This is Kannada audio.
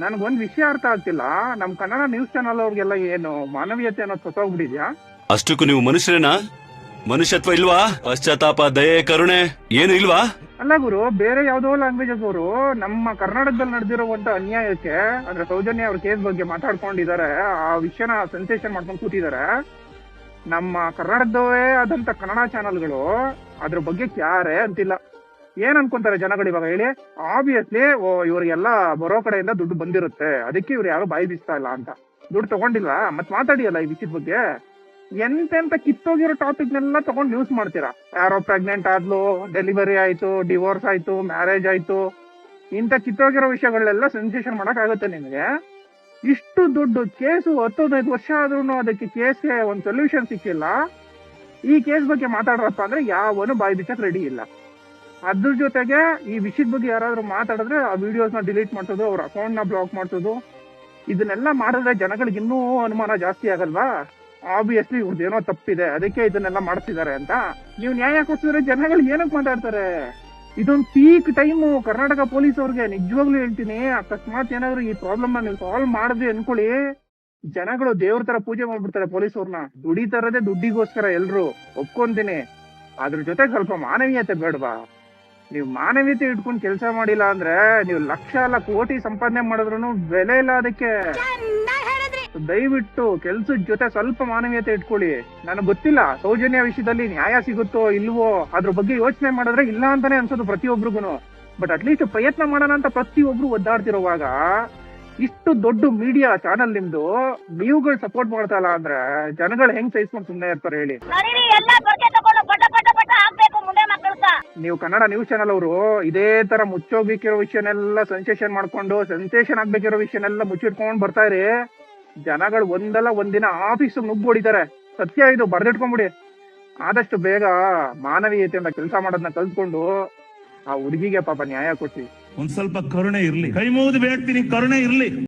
ನನ್ಗೊಂದ್ ವಿಷಯ ಅರ್ಥ ಆಗ್ತಿಲ್ಲ. ನಮ್ ಕನ್ನಡ ನ್ಯೂಸ್ ಚಾನಲ್ ಅವ್ರಿಗೆಲ್ಲ ಏನು ಮಾನವೀಯತೆ ಅನ್ನೋದು ಸತ್ತೋಗ್ಬಿಟ್ಟಿದ್ಯಾ? ಅಷ್ಟಕ್ಕೂ ನೀವು ಮನುಷ್ಯರೇನಾ? ಮನುಷ್ಯತ್ವ ಇಲ್ವಾ? ಪಶ್ಚಾತ್ತಾಪ, ದಯೆ, ಕರುಣೆ ಏನು ಇಲ್ವಾ? ಅಲ್ಲ ಗುರು, ಬೇರೆ ಯಾವ್ದೋ ಲ್ಯಾಂಗ್ವೇಜಸ್ ಅವರು ನಮ್ಮ ಕರ್ನಾಟಕದಲ್ಲಿ ನಡೆದಿರುವಂತ ಅನ್ಯಾಯಕ್ಕೆ ಅಂದ್ರೆ ಸೌಜನ್ಯ ಅವ್ರ ಕೇಸ್ ಬಗ್ಗೆ ಮಾತಾಡ್ಕೊಂಡಿದ್ದಾರೆ, ಆ ವಿಷಯನ ಸೆನ್ಸೇಷನ್ ಮಾಡ್ಕೊಂಡು ಕೂತಿದ್ದಾರೆ. ನಮ್ಮ ಕರ್ನಾಟಕದವೇ ಆದಂತ ಕನ್ನಡ ಚಾನಲ್ಗಳು ಅದ್ರ ಬಗ್ಗೆ ಕ್ಯಾರೇ ಅಂತಿಲ್ಲ. ಏನ್ ಅನ್ಕೊಂತಾರೆ ಜನಗಳು ಇವಾಗ ಹೇಳಿ? ಆಬ್ವಿಯಸ್ಲಿ ಇವ್ರಿಗೆಲ್ಲ ಬರೋ ಕಡೆಯಿಂದ ದುಡ್ಡು ಬಂದಿರುತ್ತೆ, ಅದಕ್ಕೆ ಇವ್ರು ಯಾರು ಬಾಯಿ ಬೀಸ್ತಾ ಇಲ್ಲ ಅಂತ. ದುಡ್ಡು ತಗೊಂಡಿಲ್ವಾ? ಮತ್ ಮಾತಾಡಿಯಲ್ಲ ಈ ವಿಷಯದ ಬಗ್ಗೆ. ಎಂತೆಂತ ಕಿತ್ತೋಗಿರೋ ಟಾಪಿಕ್ ನೆಲ್ಲ ತಗೊಂಡು ನ್ಯೂಸ್ ಮಾಡ್ತೀರಾ. ಯಾರೋ ಪ್ರೆಗ್ನೆಂಟ್ ಆದ್ಲು, ಡೆಲಿವರಿ ಆಯ್ತು, ಡಿವೋರ್ಸ್ ಆಯ್ತು, ಮ್ಯಾರೇಜ್ ಆಯ್ತು, ಇಂತ ಕಿತ್ತೋಗಿರೋ ವಿಷಯಗಳೆಲ್ಲ ಸೆನ್ಸೇಷನ್ ಮಾಡಕ್ ಆಗುತ್ತೆ ನಿಮಗೆ? ಇಷ್ಟು ದೊಡ್ಡ ಕೇಸು 10-15 ವರ್ಷ ಆದ್ರೂ ಅದಕ್ಕೆ ಕೇಸ್ಗೆ ಒಂದ್ ಸೊಲ್ಯೂಷನ್ ಸಿಕ್ಕಿಲ್ಲ. ಈ ಕೇಸ್ ಬಗ್ಗೆ ಮಾತಾಡ್ರಪ್ಪ ಅಂದ್ರೆ ಯಾವನು ಬಾಯಿ ಬಿಚ್ಚಕ್ ರೆಡಿ ಇಲ್ಲ. ಅದ್ರ ಜೊತೆಗೆ ಈ ವಿಷಯದ ಬಗ್ಗೆ ಯಾರಾದ್ರೂ ಮಾತಾಡಿದ್ರೆ ಆ ವಿಡಿಯೋಸ್ ನ ಡಿಲೀಟ್ ಮಾಡ್ಸೋದು, ಅವ್ರ ಅಕೌಂಟ್ ನ ಬ್ಲಾಕ್ ಮಾಡ್ಸೋದು, ಇದನ್ನೆಲ್ಲ ಮಾಡಿದ್ರೆ ಜನಗಳಿಗೆ ಇನ್ನೂ ಅನುಮಾನ ಜಾಸ್ತಿ ಆಗಲ್ವಾ? ಆಬ್ವಿಯಸ್ಲಿ ಇವ್ರದ್ದೇನೋ ತಪ್ಪಿದೆ, ಅದಕ್ಕೆ ಇದನ್ನೆಲ್ಲ ಮಾಡ್ತಿದ್ದಾರೆ ಅಂತ ನೀವು ನ್ಯಾಯ ಕೊಡ್ಸಿದ್ರೆ ಜನಗಳು ಏನಕ್ಕೆ ಮಾತಾಡ್ತಾರೆ? ಇದೊಂದು ಪೀಕ್ ಟೈಮು ಕರ್ನಾಟಕ ಪೊಲೀಸ್ ಅವ್ರಿಗೆ. ನಿಜವಾಗ್ಲೂ ಹೇಳ್ತೀನಿ, ಅಕಸ್ಮಾತ್ ಏನಾದ್ರು ಈ ಪ್ರಾಬ್ಲಮ್ ನೀವು ಸಾಲ್ವ್ ಮಾಡಿದ್ರಿ ಅನ್ಕೊಳ್ಳಿ, ಜನಗಳು ದೇವ್ರ ತರ ಪೂಜೆ ಮಾಡ್ಬಿಡ್ತಾರೆ ಪೊಲೀಸ್ ಅವ್ರನ್ನ. ದುಡಿತಾರದೇ ದುಡ್ಡಿಗೋಸ್ಕರ ಎಲ್ರು, ಒಪ್ಕೊಂತೀನಿ. ಅದ್ರ ಜೊತೆ ಸ್ವಲ್ಪ ಮಾನವೀಯತೆ ಬೇಡವಾ? ನೀವು ಮಾನವೀಯತೆ ಇಟ್ಕೊಂಡು ಕೆಲಸ ಮಾಡಿಲ್ಲ ಅಂದ್ರೆ ನೀವು ಲಕ್ಷ ಅಲ್ಲ ಕೋಟಿ ಸಂಪಾದನೆ ಮಾಡಿದ್ರು ಬೆಲೆ ಇಲ್ಲ ಅದಕ್ಕೆ. ದಯವಿಟ್ಟು ಕೆಲ್ಸದ ಜೊತೆ ಸ್ವಲ್ಪ ಮಾನವೀಯತೆ ಇಟ್ಕೊಳ್ಳಿ. ನನಗೆ ಗೊತ್ತಿಲ್ಲ ಸೌಜನ್ಯ ವಿಷಯದಲ್ಲಿ ನ್ಯಾಯ ಸಿಗುತ್ತೋ ಇಲ್ವೋ, ಅದ್ರ ಬಗ್ಗೆ ಯೋಚನೆ ಮಾಡಿದ್ರೆ ಇಲ್ಲ ಅಂತಾನೆ ಅನ್ಸೋದು ಪ್ರತಿಯೊಬ್ರಿಗೂ. ಬಟ್ ಅಟ್ಲೀಸ್ಟ್ ಪ್ರಯತ್ನ ಮಾಡೋಣ ಅಂತ ಪ್ರತಿಯೊಬ್ರು ಒದ್ದಾಡ್ತಿರುವಾಗ ಇಷ್ಟು ದೊಡ್ಡ ಮೀಡಿಯಾ ಚಾನಲ್ ನಿಮ್ದು, ನೀವುಗಳು ಸಪೋರ್ಟ್ ಮಾಡ್ತಾ ಇಲ್ಲ ಅಂದ್ರೆ ಜನಗಳು ಹೆಂಗ್ ಸಹಿಸ್ಕೊಂಡು ಸುಮ್ಮನೆ ಇರ್ತಾರೆ ಹೇಳಿ? ನೀವು ಕನ್ನಡ ನ್ಯೂಸ್ ಚಾನಲ್ ಅವರು ಇದೇ ತರ ಮುಚ್ಚೋಗ್ಬೇಕಿರೋ ವಿಷಯನೆಲ್ಲ ಸೆನ್ಸೇಷನ್ ಮಾಡ್ಕೊಂಡು, ಸೆನ್ಸೇಷನ್ ಆಗ್ಬೇಕಿರೋ ವಿಷಯನೆಲ್ಲ ಮುಚ್ಚಿಟ್ಕೊಂಡ್ ಬರ್ತಾ ಇರಿ. ಜನಗಳು ಒಂದಲ್ಲ ಒಂದಿನ ಆಫೀಸ್ ನುಗ್ಗು ಹೊಡಿತಾರೆ. ಸತ್ಯ ಇದು, ಬರ್ದಿಟ್ಕೊಂಡ್ಬಿಡಿ. ಆದಷ್ಟು ಬೇಗ ಮಾನವೀಯತೆಯಿಂದ ಕೆಲಸ ಮಾಡೋದನ್ನ ಕಲ್ತ್ಕೊಂಡು ಆ ಹುಡುಗಿಗೆ ಪಾಪ ನ್ಯಾಯ ಕೊಡ್ತೀವಿ. ಒಂದ್ ಸ್ವಲ್ಪ ಕರುಣೆ ಇರ್ಲಿ, ಕೈ ಮುಗಿದು ಬೇಡ್ತೀನಿ, ಕರುಣೆ ಇರ್ಲಿ.